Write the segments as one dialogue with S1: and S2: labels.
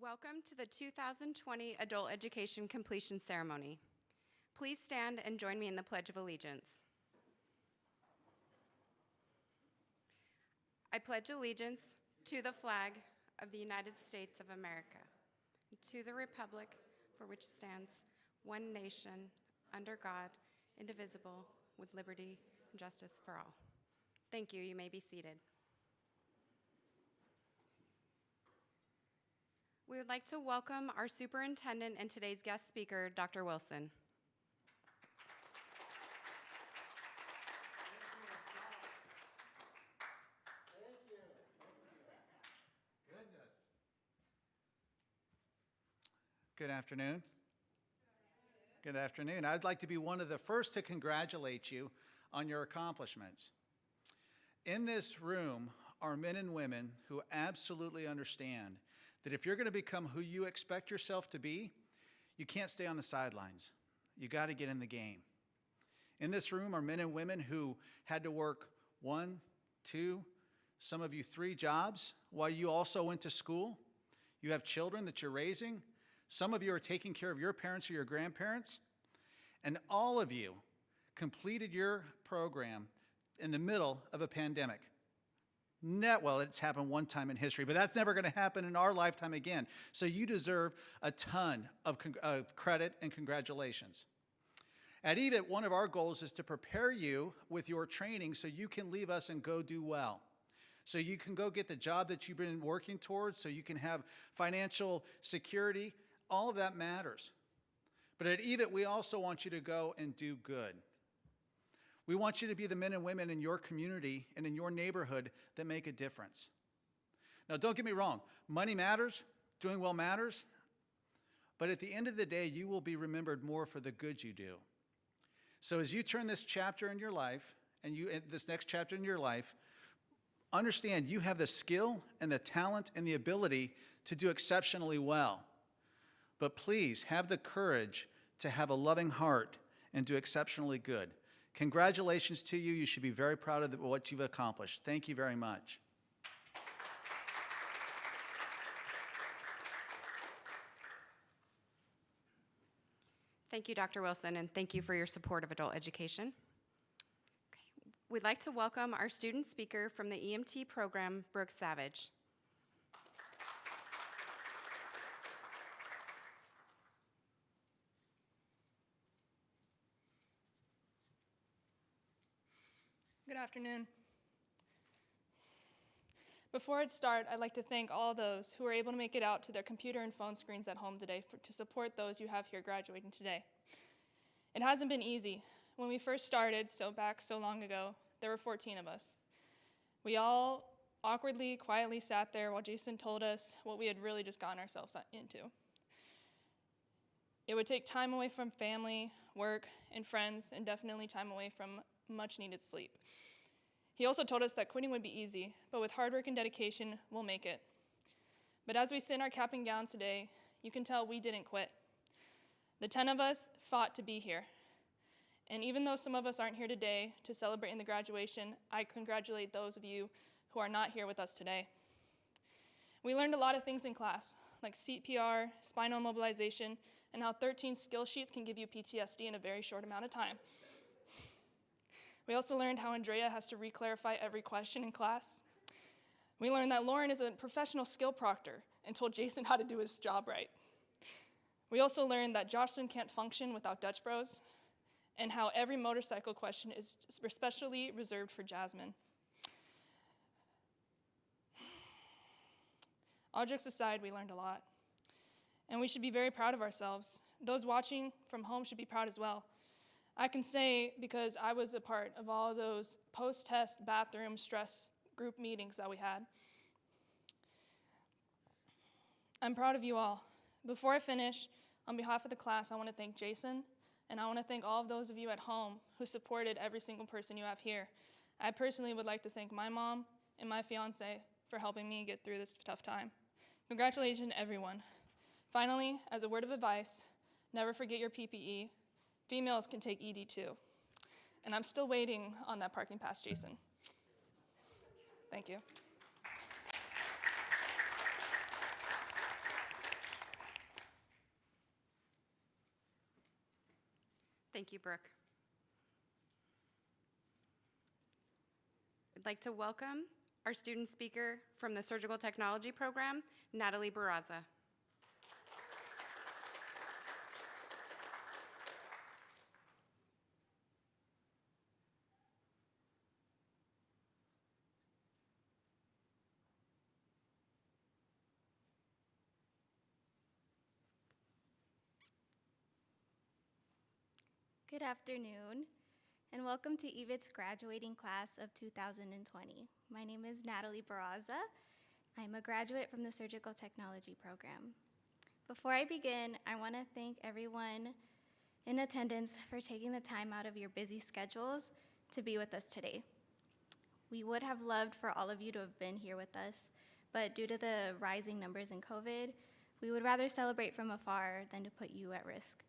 S1: Welcome to the 2020 Adult Education Completion Ceremony. Please stand and join me in the Pledge of Allegiance. I pledge allegiance to the flag of the United States of America, and to the republic for which stands one nation, under God, indivisible, with liberty and justice for all. Thank you. You may be seated. We would like to welcome our superintendent and today's guest speaker, Dr. Wilson.
S2: Thank you. Goodness. Good afternoon. Good afternoon. I'd like to be one of the first to congratulate you on your accomplishments. In this room are men and women who absolutely understand that if you're going to become who you expect yourself to be, you can't stay on the sidelines. You got to get in the game. In this room are men and women who had to work 1, 2, some of you 3 jobs while you also went to school. You have children that you're raising. Some of you are taking care of your parents or your grandparents. And all of you completed your program in the middle of a pandemic. Well, it's happened one time in history, but that's never going to happen in our lifetime again. So you deserve a ton of credit and congratulations. At EVIT, one of our goals is to prepare you with your training so you can leave us and go do well. So you can go get the job that you've been working towards, so you can have financial security. All of that matters. But at EVIT, we also want you to go and do good. We want you to be the men and women in your community and in your neighborhood that make a difference. Now, don't get me wrong. Money matters. Doing well matters. But at the end of the day, you will be remembered more for the good you do. So as you turn this chapter in your life, and this next chapter in your life, understand you have the skill and the talent and the ability to do exceptionally well. But please have the courage to have a loving heart and do exceptionally good. Congratulations to you. You should be very proud of what you've accomplished. Thank you very much.
S1: Thank you, Dr. Wilson, and thank you for your support of adult education. Okay. We'd like to welcome our student speaker from the EMT program, Brooke Savage.
S3: Good afternoon. Before I start, I'd like to thank all those who were able to make it out to their computer and phone screens at home today to support those you have here graduating today. It hasn't been easy. When we first started, so long ago, there were 14 of us. We all awkwardly, quietly sat there while Jason told us what we had really just gotten ourselves into. It would take time away from family, work, and friends, and definitely time away from much needed sleep. He also told us that quitting would be easy, but with hard work and dedication, we'll make it. But as we sit in our cap and gowns today, you can tell we didn't quit. The 10 of us fought to be here. And even though some of us aren't here today to celebrate in the graduation, I congratulate those of you who are not here with us today. We learned a lot of things in class, like CPR, spinal mobilization, and how 13 skill sheets can give you PTSD in a very short amount of time. We also learned how Andrea has to re-clarify every question in class. We learned that Lauren is a professional skill proctor and told Jason how to do his job right. We also learned that Jocelyn can't function without Dutch Bros, and how every motorcycle question is especially reserved for Jasmine. All jokes aside, we learned a lot. And we should be very proud of ourselves. Those watching from home should be proud as well. I can say because I was a part of all of those post-test bathroom stress group meetings that we had. I'm proud of you all. Before I finish, on behalf of the class, I want to thank Jason, and I want to thank all of those of you at home who supported every single person you have here. I personally would like to thank my mom and my fiance for helping me get through this tough time. Congratulations, everyone. Finally, as a word of advice, never forget your PPE. Females can take ED too. And I'm still waiting on that parking pass, Jason. Thank you.
S1: Thank you, Brooke. I'd like to welcome our student speaker from the Surgical Technology Program, Natalie Barraza.
S4: Good afternoon, and welcome to EVIT's graduating class of 2020. My name is Natalie Barraza. I'm a graduate from the Surgical Technology Program. Before I begin, I want to thank everyone in attendance for taking the time out of your busy schedules to be with us today. We would have loved for all of you to have been here with us, but due to the rising numbers in COVID, we would rather celebrate from afar than to put you at risk.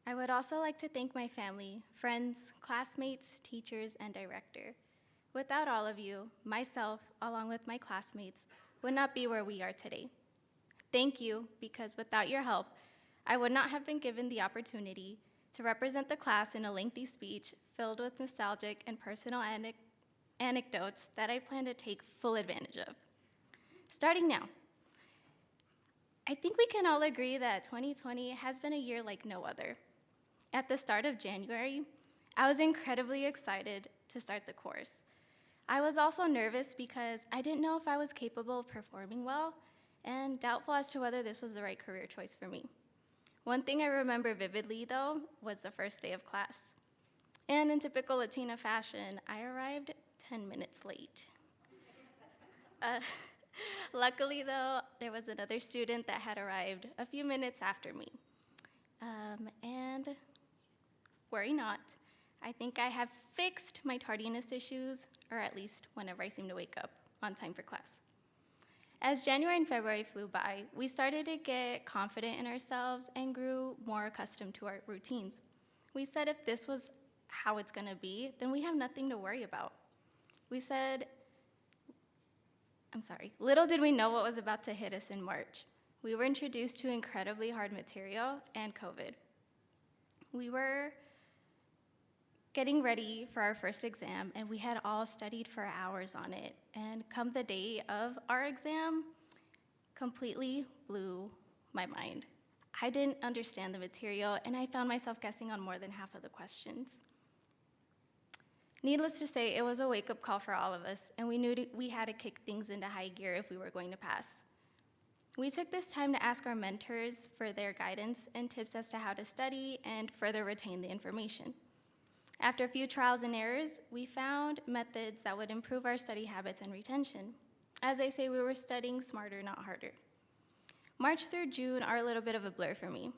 S4: I would also like to thank my family, friends, classmates, teachers, and director. Without all of you, myself, along with my classmates, would not be where we are today. Thank you, because without your help, I would not have been given the opportunity to represent the class in a lengthy speech filled with nostalgic and personal anecdotes that I plan to take full advantage of. Starting now, I think we can all agree that 2020 has been a year like no other. At the start of January, I was incredibly excited to start the course. I was also nervous because I didn't know if I was capable of performing well and doubtful as to whether this was the right career choice for me. One thing I remember vividly, though, was the first day of class. And in typical Latina fashion, I arrived 10 minutes late. Luckily, though, there was another student that had arrived a few minutes after me. And worry not, I think I have fixed my tardiness issues, or at least whenever I seem to wake up on time for class. As January and February flew by, we started to get confident in ourselves and grew more accustomed to our routines. We said if this was how it's gonna be, then we have nothing to worry about. Little did we know what was about to hit us in March. We were introduced to incredibly hard material and COVID. We were getting ready for our first exam, and we had all studied for hours on it. And come the day of our exam, completely blew my mind. I didn't understand the material, and I found myself guessing on more than half of the questions. Needless to say, it was a wake-up call for all of us, and we knew we had to kick things into high gear if we were going to pass. We took this time to ask our mentors for their guidance and tips as to how to study and further retain the information. After a few trials and errors, we found methods that would improve our study habits and retention. As they say, we were studying smarter, not harder. March through June are a little bit of a blur for me,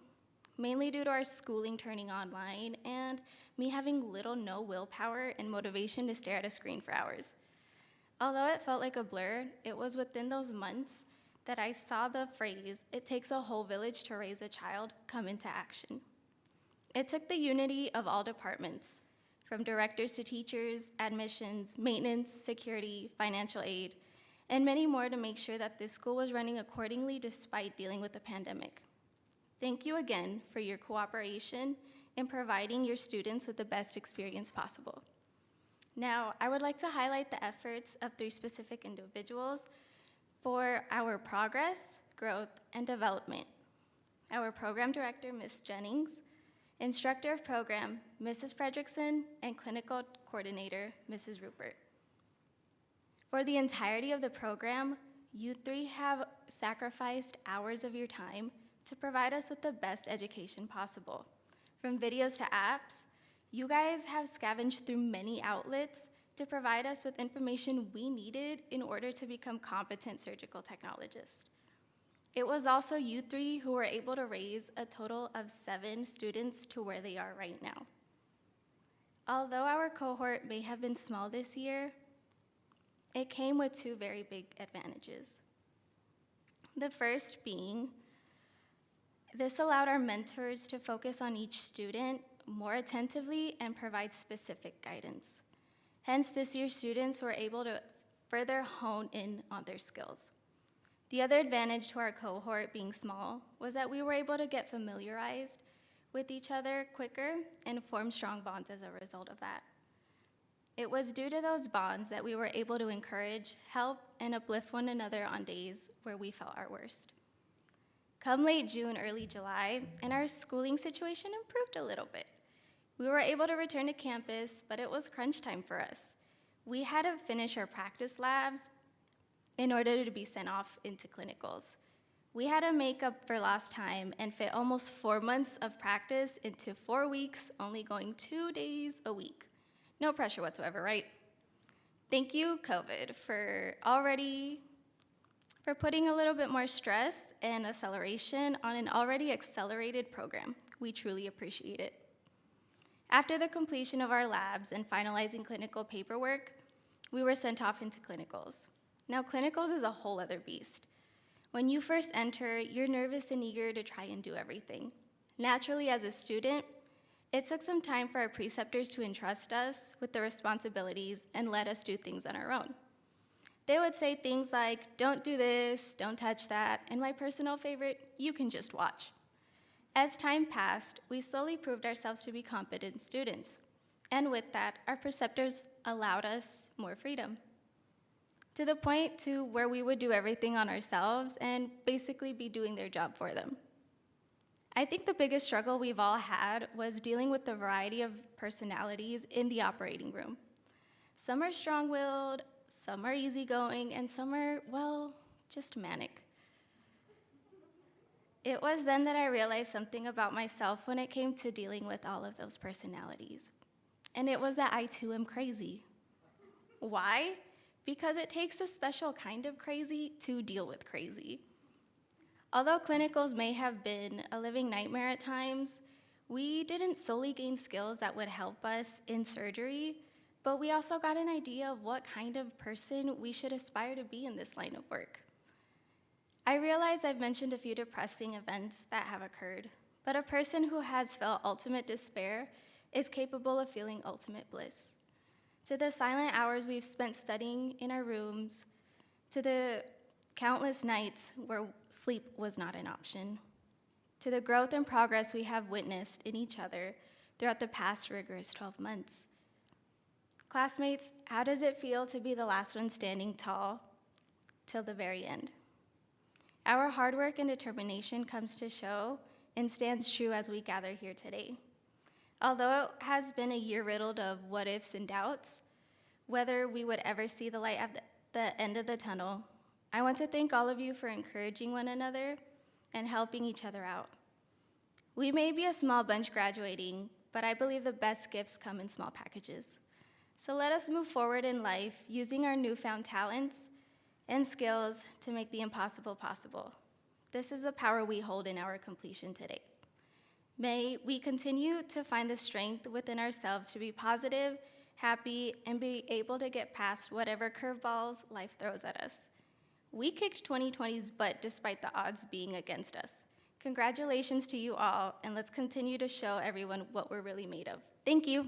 S4: mainly due to our schooling turning online and me having little no willpower and motivation to stare at a screen for hours. Although it felt like a blur, it was within those months that I saw the phrase, "It takes a whole village to raise a child," come into action. It took the unity of all departments, from directors to teachers, admissions, maintenance, security, financial aid, and many more to make sure that this school was running accordingly despite dealing with the pandemic. Thank you again for your cooperation in providing your students with the best experience possible. Now, I would like to highlight the efforts of 3 specific individuals for our progress, growth, and development. Our program director, Ms. Jennings, instructor of program, Mrs. Fredrickson, and clinical coordinator, Mrs. Rupert. For the entirety of the program, you 3 have sacrificed hours of your time to provide us with the best education possible. From videos to apps, you guys have scavenged through many outlets to provide us with information we needed in order to become competent surgical technologists. It was also you 3 who were able to raise a total of 7 students to where they are right now. Although our cohort may have been small this year, it came with 2 very big advantages. The first being, this allowed our mentors to focus on each student more attentively and provide specific guidance. Hence, this year's students were able to further hone in on their skills. The other advantage to our cohort being small was that we were able to get familiarized with each other quicker and form strong bonds as a result of that. It was due to those bonds that we were able to encourage, help, and uplift one another on days where we felt our worst. Come late June, early July, and our schooling situation improved a little bit. We were able to return to campus, but it was crunch time for us. We had to finish our practice labs in order to be sent off into clinicals. We had to make up for lost time and fit almost 4 months of practice into 4 weeks, only going 2 days a week. No pressure whatsoever, right? Thank you, COVID, for putting a little bit more stress and acceleration on an already accelerated program. We truly appreciate it. After the completion of our labs and finalizing clinical paperwork, we were sent off into clinicals. Now, clinicals is a whole other beast. When you first enter, you're nervous and eager to try and do everything. Naturally, as a student, it took some time for our preceptors to entrust us with the responsibilities and let us do things on our own. They would say things like, don't do this, don't touch that, and my personal favorite, you can just watch. As time passed, we slowly proved ourselves to be competent students. And with that, our preceptors allowed us more freedom, to the point to where we would do everything on ourselves and basically be doing their job for them. I think the biggest struggle we've all had was dealing with the variety of personalities in the operating room. Some are strong-willed, some are easygoing, and some are, well, just manic. It was then that I realized something about myself when it came to dealing with all of those personalities. And it was that I too am crazy. Why? Because it takes a special kind of crazy to deal with crazy. Although clinicals may have been a living nightmare at times, we didn't solely gain skills that would help us in surgery, but we also got an idea of what kind of person we should aspire to be in this line of work. I realize I've mentioned a few depressing events that have occurred, but a person who has felt ultimate despair is capable of feeling ultimate bliss. To the silent hours we've spent studying in our rooms, to the countless nights where sleep was not an option, to the growth and progress we have witnessed in each other throughout the past rigorous 12 months. Classmates, how does it feel to be the last one standing tall till the very end? Our hard work and determination comes to show and stands true as we gather here today. Although it has been a year riddled of what ifs and doubts, whether we would ever see the light at the end of the tunnel, I want to thank all of you for encouraging one another and helping each other out. We may be a small bunch graduating, but I believe the best gifts come in small packages. So let us move forward in life using our newfound talents and skills to make the impossible possible. This is the power we hold in our completion today. May we continue to find the strength within ourselves to be positive, happy, and be able to get past whatever curveballs life throws at us. We kicked 2020's butt despite the odds being against us. Congratulations to you all, and let's continue to show everyone what we're really made of. Thank you.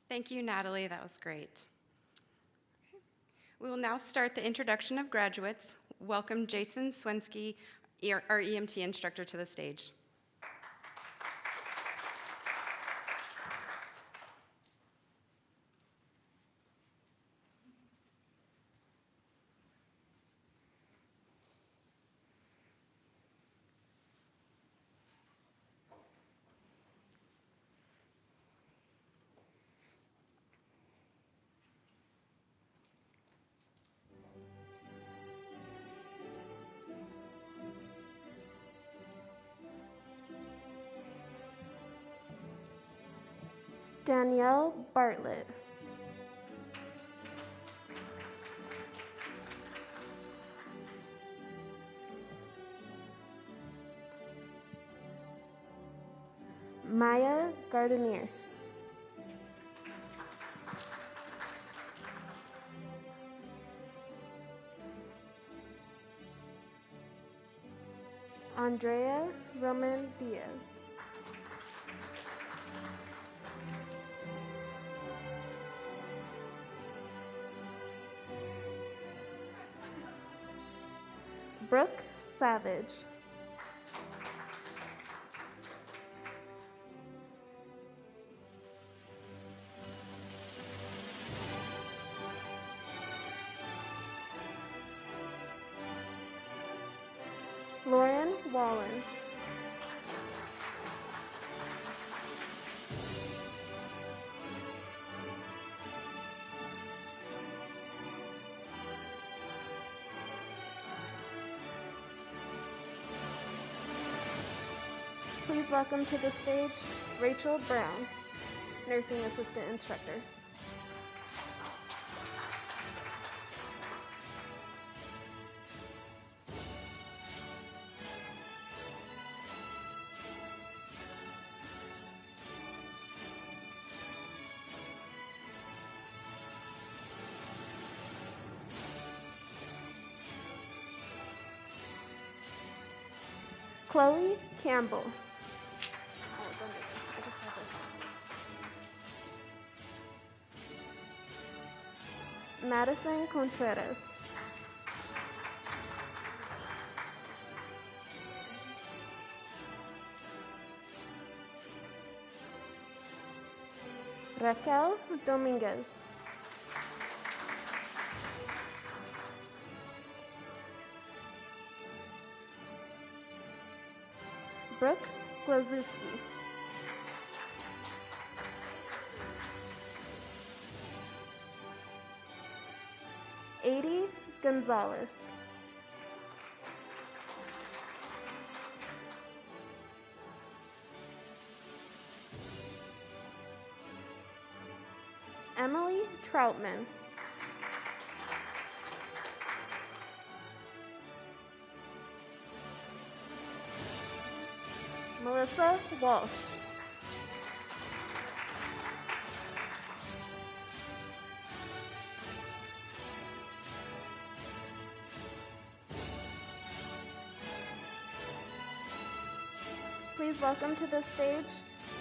S1: Thank you, Natalie. That was great. Okay. We will now start the introduction of graduates. Welcome Jason Swensky, our EMT instructor, to the stage.
S5: Danielle Bartlett. Maya Gardenier. Andrea Roman Diaz. Savage. Lauren Wallen. Please welcome to the stage Rachel Brown, nursing assistant instructor. Chloe Campbell. Madison Contreras. Raquel Dominguez. Brooke Glazewski. Adi Gonzalez. Emily Troutman. Melissa Walsh. Please welcome to the stage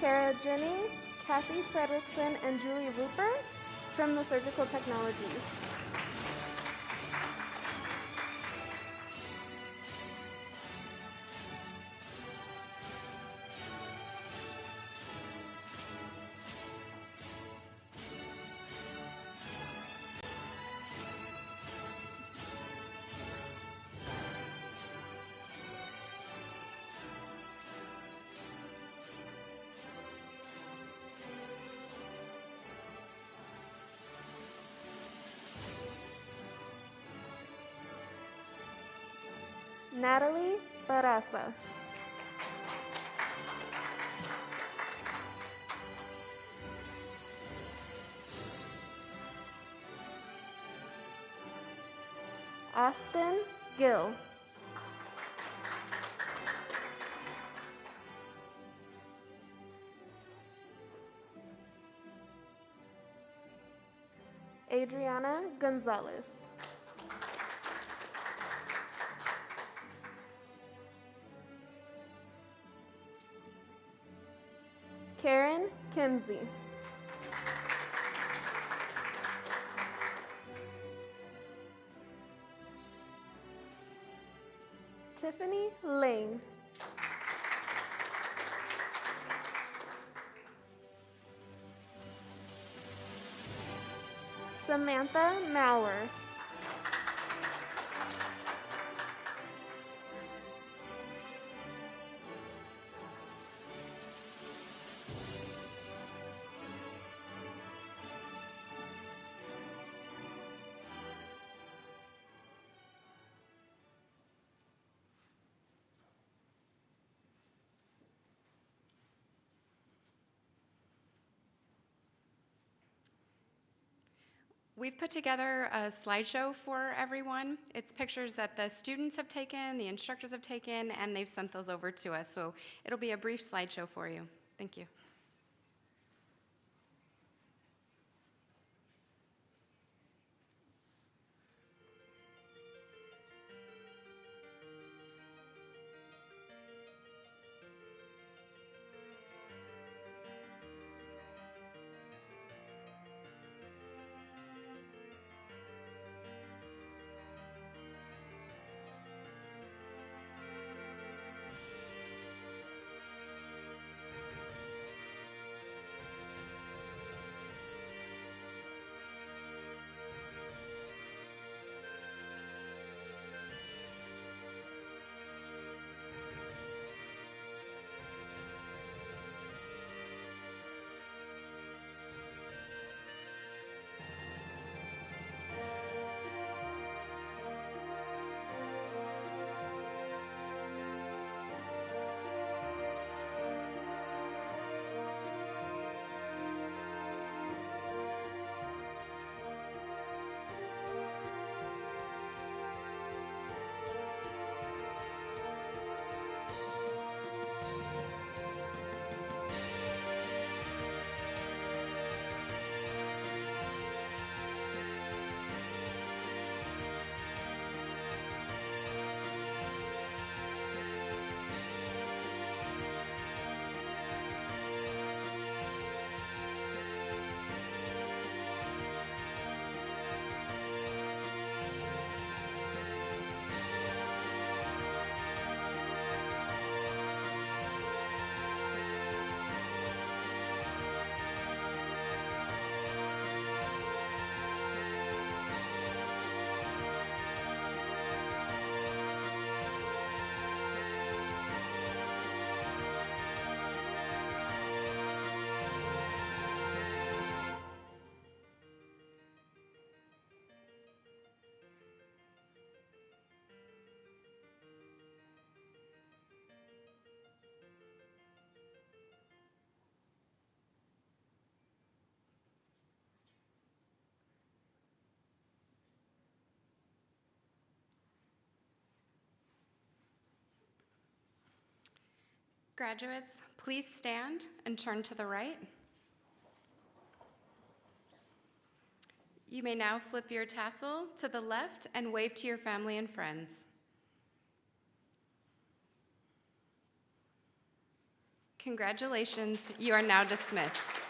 S5: Kara Jennings, Kathy Fredrickson, and Julie Rupert from the Surgical Technology. Natalie Barraza. Austin Gill. Adriana Gonzalez. Karen Kimsey. Tiffany Lane. Samantha Maurer.
S1: We've put together a slideshow for everyone. It's pictures that the students have taken, the instructors have taken, and they've sent those over to us. So it'll be a brief slideshow for you. Thank you. Graduates, please stand and turn to the right. You may now flip your tassel to the left and wave to your family and friends. Congratulations, you are now dismissed.